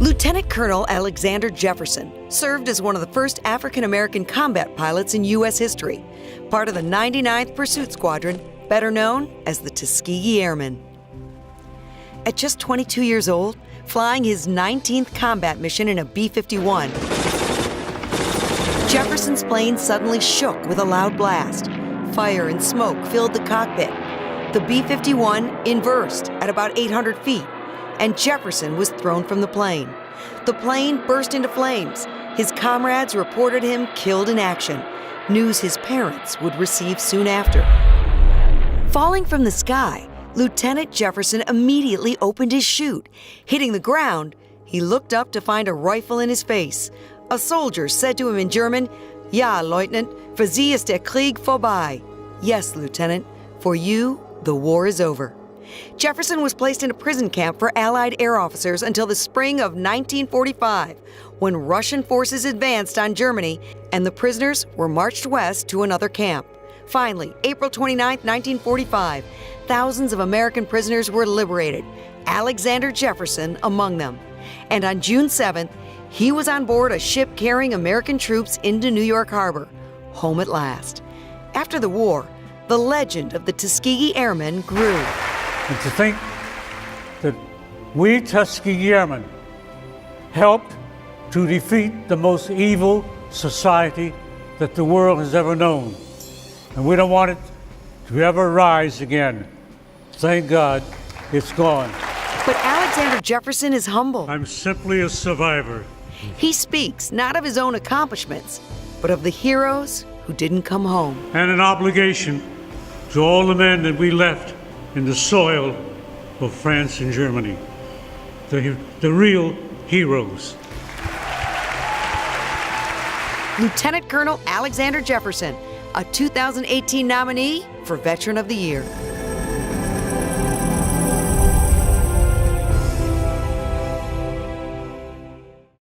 Lieutenant Colonel Alexander Jefferson served as one of the first African-American combat pilots in U.S. history, part of the 99th Pursuit Squadron, better known as the Tuskegee Airmen. At just 22 years old, flying his 19th combat mission in a B-51, Jefferson's plane suddenly shook with a loud blast. Fire and smoke filled the cockpit. The B-51 inversed at about 800 feet, and Jefferson was thrown from the plane. The plane burst into flames. His comrades reported him killed in action, news his parents would receive soon after. Falling from the sky, Lieutenant Jefferson immediately opened his chute. Hitting the ground, he looked up to find a rifle in his face. A soldier said to him in German, "Ja, Leutnant, für Sie ist der Krieg vorbei." Yes, Lieutenant, for you, the war is over. Jefferson was placed in a prison camp for Allied air officers until the spring of 1945, when Russian forces advanced on Germany and the prisoners were marched west to another camp. Finally, April 29, 1945, thousands of American prisoners were liberated, Alexander Jefferson among them. And on June 7th, he was on board a ship carrying American troops into New York Harbor, home at last. After the war, the legend of the Tuskegee Airmen grew. And to think that we Tuskegee Airmen helped to defeat the most evil society that the world has ever known. And we don't want it to ever rise again. Thank God it's gone. But Alexander Jefferson is humble. I'm simply a survivor. He speaks not of his own accomplishments, but of the heroes who didn't come home. And an obligation to all the men that we left in the soil of France and Germany. The real heroes. Lieutenant Colonel Alexander Jefferson, a 2018 nominee for Veteran of the Year.